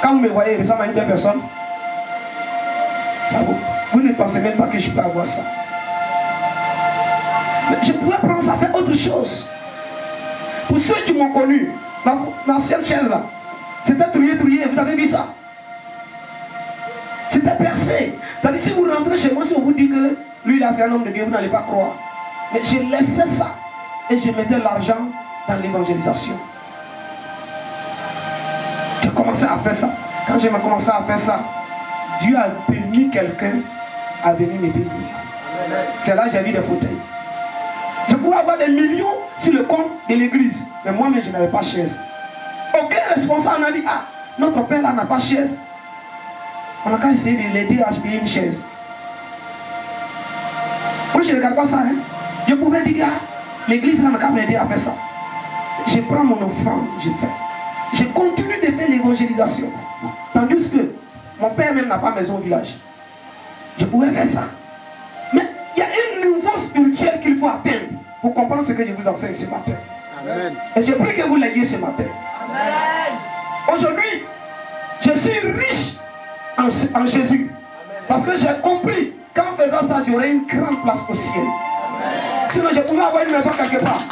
Quand vous me voyez, il ressemble à une belle personne. Ça vous ne pensez même pas que je peux avoir ça. Mais je pouvais prendre ça, faire autre chose. Pour ceux qui m'ont connu, l'ancienne chaise là, c'était trouillé, vous avez vu ça? C'était percé. C'est-à-dire, si vous rentrez chez moi, si on vous dit que lui là c'est un homme de Dieu, vous n'allez pas croire. Mais je laissais ça et je mettais l'argent dans l'évangélisation. J'ai commencé à faire ça. Quand j'ai commencé à faire ça, Dieu a permis quelqu'un à venir me bénir. C'est là que j'ai vu des fauteuils. Je pouvais avoir des millions sur le compte de l'église, mais moi-même je n'avais pas de chaise. Aucun responsable n'a dit, ah, notre père là n'a pas de chaise. On a qu'à essayer de l'aider à se payer une chaise. Moi je ne regarde pas ça. Hein. Je pouvais dire, ah, l'église n'a qu'à m'aider à faire ça. Je prends mon offrande, je fais. Je continue de faire l'évangélisation. Tandis que mon père même n'a pas maison au village. Je pouvais faire ça. Mais il y a un niveau spirituel qu'il faut atteindre pour comprendre ce que je vous enseigne ce matin. Amen. Et je prie que vous l'ayez ce matin. Amen. Aujourd'hui, je suis riche en Jésus. Amen. Parce que j'ai compris qu'en faisant ça, j'aurai une grande place au ciel. Amen. Sinon, je pouvais avoir une maison quelque part.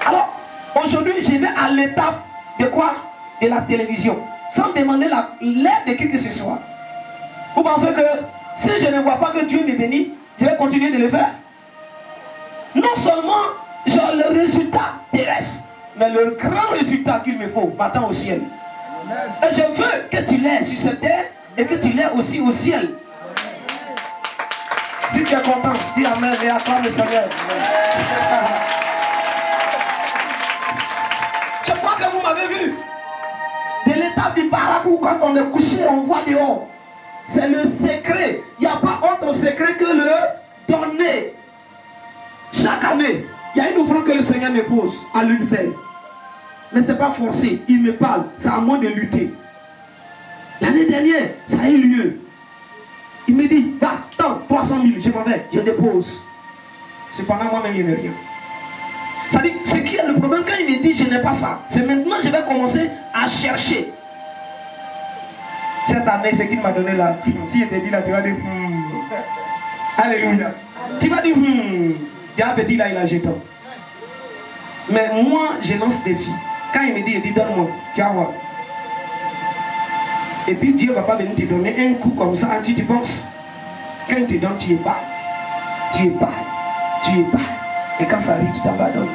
Alors, aujourd'hui, je vais à l'étape de quoi? De la télévision. Sans demander l'aide de qui que ce soit. Vous pensez que si je ne vois pas que Dieu me bénit, je vais continuer de le faire? Non seulement j'ai le résultat terrestre, mais le grand résultat qu'il me faut m'attend au ciel. Amen. Et je veux que tu l'aies sur cette terre et que tu l'aies aussi au ciel. Amen. Si tu es content, dis Amen et acclame le Seigneur. Je crois que vous m'avez vu. De l'étape du parapluie, quand on est couché, on voit dehors. C'est le secret. Il n'y a pas autre secret que le donner. Chaque année, il y a une offrande que le Seigneur me pose à lui faire. Mais ce n'est pas forcé. Il me parle. C'est à moi de lutter. L'année dernière, ça a eu lieu. Il me dit, va, attends, 300 000, je m'en vais, je dépose. Cependant, moi-même, il n'y avait rien. C'est-à-dire, ce qui est le problème, quand il me dit, je n'ai pas ça, c'est maintenant que je vais commencer à chercher. Cette année, ce qu'il m'a donné là, si je te dis là, tu vas dire, Alléluia. Tu vas dire, il y a un petit là, il a jeton. Mais moi, je lance des défi. Quand il me dit, donne-moi, tu vas voir. Et puis Dieu ne va pas venir te donner un coup comme ça, tu penses. Quand il te donne, tu es pas. Tu es pas. Tu es pas. Et quand ça arrive, tu t'en vas donner.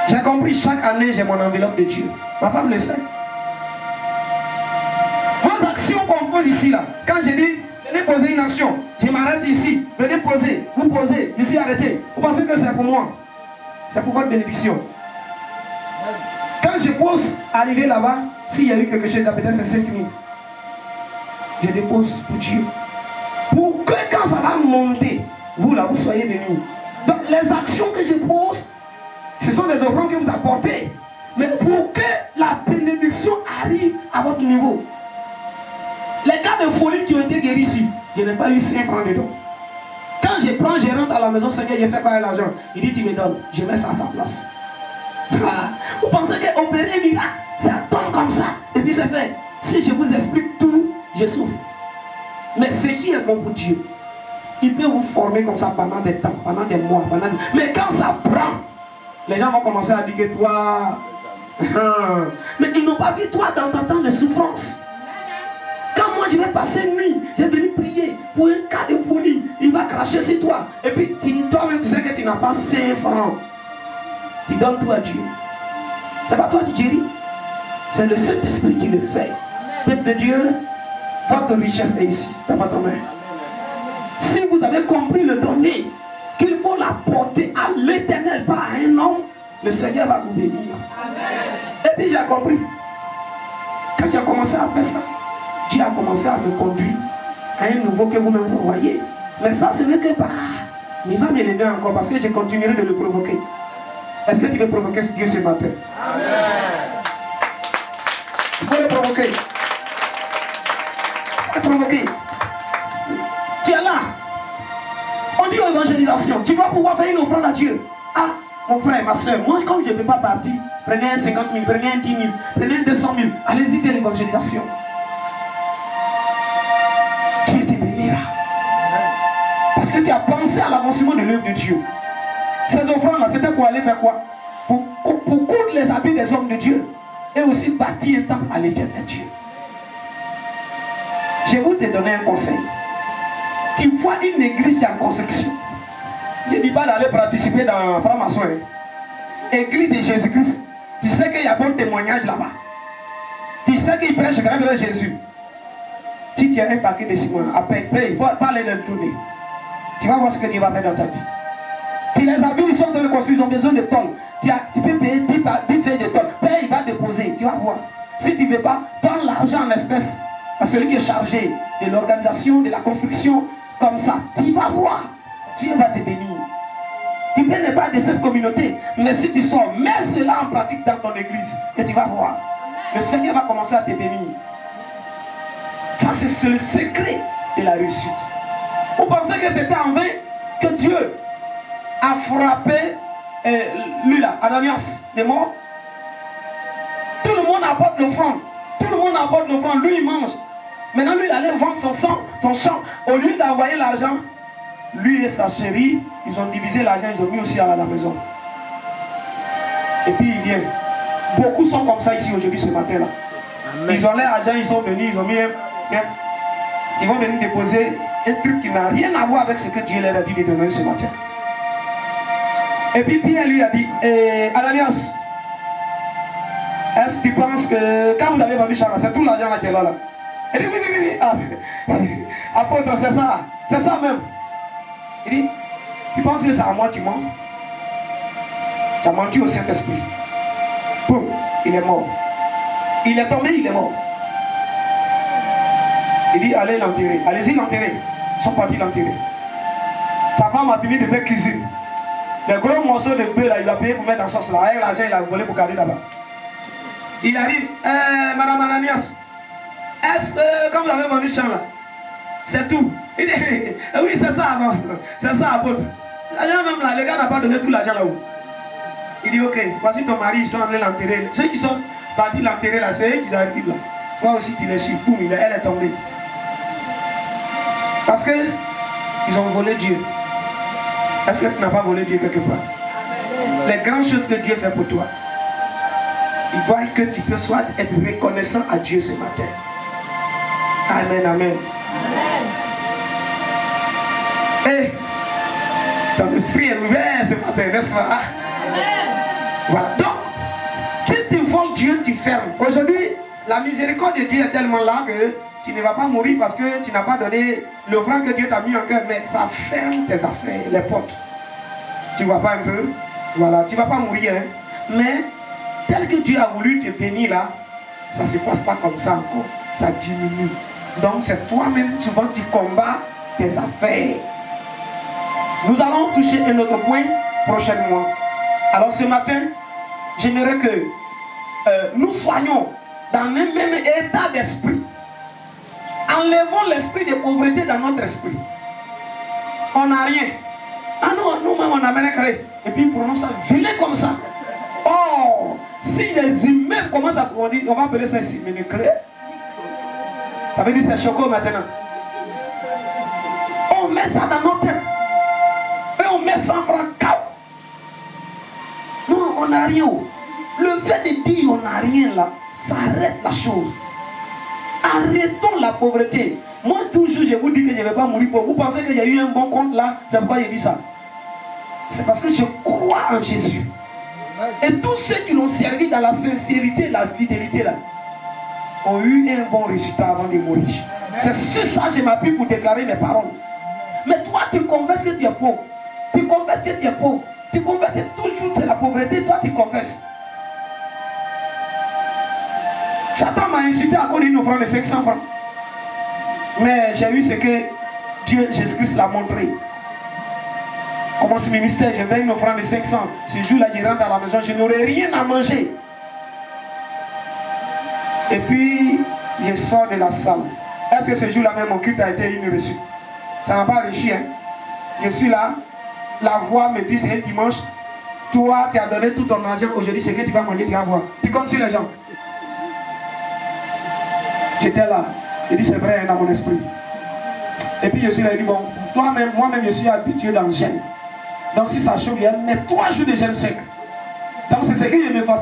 J'ai compris, chaque année, j'ai mon enveloppe de Dieu. Ma femme le sait. Vos actions qu'on pose ici, là, quand je dis, venez poser une action, je m'arrête ici, venez poser, vous posez, je suis arrêté. Vous pensez que c'est pour moi? C'est pour votre bénédiction. Quand je pose, arriver là-bas, s'il y a eu quelque chose, peut-être c'est 5 000. Je dépose pour Dieu. Pour que quand ça va monter, vous là, vous soyez venus. Donc les actions que je pose, ce sont des offrandes que vous apportez. Mais pour que la bénédiction arrive à votre niveau. Les cas de folie qui ont été guéris ici, je n'ai pas eu 5 francs dedans. Quand je prends, je rentre à la maison, Seigneur, je fais quoi avec l'argent? Il dit, tu me donnes, je mets ça à sa place. Vous pensez qu'opérer un miracle, ça tombe comme ça, et puis c'est fait. Si je vous explique tout, je souffre. Mais ce qui est bon pour Dieu, il peut vous former comme ça pendant des temps, pendant des mois, mais quand ça prend, les gens vont commencer à dire que toi... Mais ils n'ont pas vu toi dans ton temps de souffrance. Quand moi je vais passer une nuit, je vais venir prier pour un cas de folie, il va cracher sur toi. Et puis toi-même tu sais que tu n'as pas 5 francs. Tu donnes tout à Dieu. C'est pas toi qui guéris. C'est le Saint-Esprit qui le fait. Peuple de Dieu, votre richesse est ici, dans votre main. Si vous avez compris le donner, qu'il faut la porter à l'Éternel, pas à un homme, le Seigneur va vous bénir. Et puis j'ai compris. Quand j'ai commencé à faire ça, Dieu a commencé à me conduire à un niveau que vous-même vous voyez. Mais ça, ce n'est que pas. Il va m'élever encore parce que je continuerai de le provoquer. Est-ce que tu veux provoquer Dieu ce matin? Amen. Il faut le provoquer. Il faut le provoquer. Tu es là. On dit aux évangélisations, tu vas pouvoir faire une offrande à Dieu. Ah, mon frère, ma soeur, moi, comme je ne peux pas partir, prenez un 50 000, prenez un 10 000, prenez un 200 000. Allez-y vers l'évangélisation. Dieu te bénira. Parce que tu as pensé à l'avancement de l'œuvre de Dieu. Ces offrandes-là, c'était pour aller faire quoi? Pour coudre les habits des hommes de Dieu. Et aussi bâtir un temple à l'éternel Dieu. Je vais vous te donner un conseil. Tu vois une église qui est en construction. Je ne dis pas d'aller participer dans la franc-maçon. Église de Jésus-Christ. Tu sais qu'il y a bon témoignage là-bas. Tu sais qu'il prêche grand Jésus. Si tu as un paquet de ciment, après, il faut pas aller le tourner. Tu vas voir ce que Dieu va faire dans ta vie. Si les habits ils sont dans le construire, ils ont besoin de tôle. Tu peux payer 10 feuilles de tôle. Paye, il va déposer. Tu vas voir. Si tu ne veux pas, donne l'argent en espèces à celui qui est chargé de l'organisation, de la construction, comme ça. Tu vas voir. Dieu va te bénir. Tu n'es pas de cette communauté, mais si tu sors, mets cela en pratique dans ton église et tu vas voir. Le Seigneur va commencer à te bénir. Ça, c'est le secret de la réussite. Vous pensez que c'était en vain que Dieu a frappé lui là, Ananias, des morts? Tout le monde apporte l'offrande. Tout le monde apporte l'offrande. Lui, il mange. Maintenant, lui, il allait vendre son champ. Au lieu d'envoyer l'argent, lui et sa chérie, ils ont divisé l'argent, ils ont mis aussi à la maison. Et puis il vient. Beaucoup sont comme ça ici aujourd'hui, ce matin-là. Ils ont l'argent, ils sont venus, ils ont mis ils vont venir déposer un truc qui n'a rien à voir avec ce que Dieu leur a dit de donner ce matin. Et puis Pierre lui a dit, Ananias, est-ce que tu penses que quand vous avez vendu Charles, c'est tout l'argent là qui est là? Il dit oui. Ah, apôtre, c'est ça même. Il dit, tu penses que c'est à moi tu mens? Tu as menti au Saint-Esprit. Boum, il est mort. Il est tombé, il est mort. Il dit, allez l'enterrer. Allez-y l'enterrer. Ils sont partis l'enterrer. Sa femme a fini de faire cuisine. Les gros morceaux de bœuf là, il a payé pour mettre dans sauce là. Avec l'argent, il a volé pour garder là-bas. Il arrive, Madame Ananias, est-ce que quand vous avez vendu ce champ là, c'est tout? Il dit, oui, c'est ça, c'est ça, apôtre. L'argent même là, le gars n'a pas donné tout l'argent là-haut. Il dit, ok, voici ton mari, ils sont allés l'enterrer. Ceux qui sont partis l'enterrer là, c'est eux qui arrivent là. Toi aussi, tu les suis. Boum, elle est tombée. Parce que ils ont volé Dieu. Est-ce que tu n'as pas volé Dieu quelque part? Les grandes choses que Dieu fait pour toi, il voit que tu peux soit être reconnaissant à Dieu ce matin. Amen, amen. Et ton esprit est ouvert ce matin, n'est-ce pas? Voilà. Donc, si tu voles Dieu, tu fermes. Aujourd'hui, la miséricorde de Dieu est tellement là que tu ne vas pas mourir parce que tu n'as pas donné l'offrande que Dieu t'a mis en cœur, mais ça ferme tes affaires, les portes. Tu ne vois pas un peu? Voilà, tu ne vas pas mourir, hein? Mais tel que Dieu a voulu te bénir là, ça ne se passe pas comme ça encore. Ça diminue. Donc c'est toi-même, souvent tu combats tes affaires. Nous allons toucher un autre point prochainement. Alors ce matin, j'aimerais que nous soyons dans le même état d'esprit. Enlevons l'esprit de pauvreté dans notre esprit. On n'a rien. Ah non, nous-mêmes on a bien créé. Et puis prenons ça vilain comme ça. Oh, si les humains commencent à produire, on va appeler ça simili-créé. Ça veut dire c'est choco maintenant. On met ça dans nos têtes. Et on met 100 francs. Non, on n'a rien. Le fait de dire on n'a rien là, ça arrête la chose. Arrêtons la pauvreté. Moi toujours je vous dis que je ne vais pas mourir pauvre. Vous pensez qu'il y a eu un bon compte là? C'est pourquoi je dis ça. C'est parce que je crois en Jésus. Et tous ceux qui l'ont servi dans la sincérité et la fidélité là, ont eu un bon résultat avant de mourir. C'est sur ça que je m'appuie pour déclarer mes paroles. Mais toi tu confesses que tu es pauvre. Tu confesses que tu es pauvre. Tu confesses que toujours c'est la pauvreté. Toi tu confesses. Satan m'a insulté à cause d'une offrande de 500 francs. Mais j'ai eu ce que Dieu, Jésus-Christ l'a montré. Comment ce ministère, je vais une offrande de 500. Ce jour-là, je rentre à la maison, je n'aurai rien à manger. Et puis, je sors de la salle. Est-ce que ce jour-là même, mon culte a été une réussite? Ça n'a pas réussi, hein? Je suis là, la voix me dit, c'est un dimanche. Toi, tu as donné tout ton argent aujourd'hui, c'est que tu vas manger, tu vas voir. Tu comptes sur les gens. J'étais là. Il dit, c'est vrai, dans mon esprit. Et puis je suis là, il dit, bon, toi-même, moi-même, je suis habitué dans le gêne. Donc si ça chauffe, il y a 3 jours de gêne sec. Donc c'est ce qui me fatigue.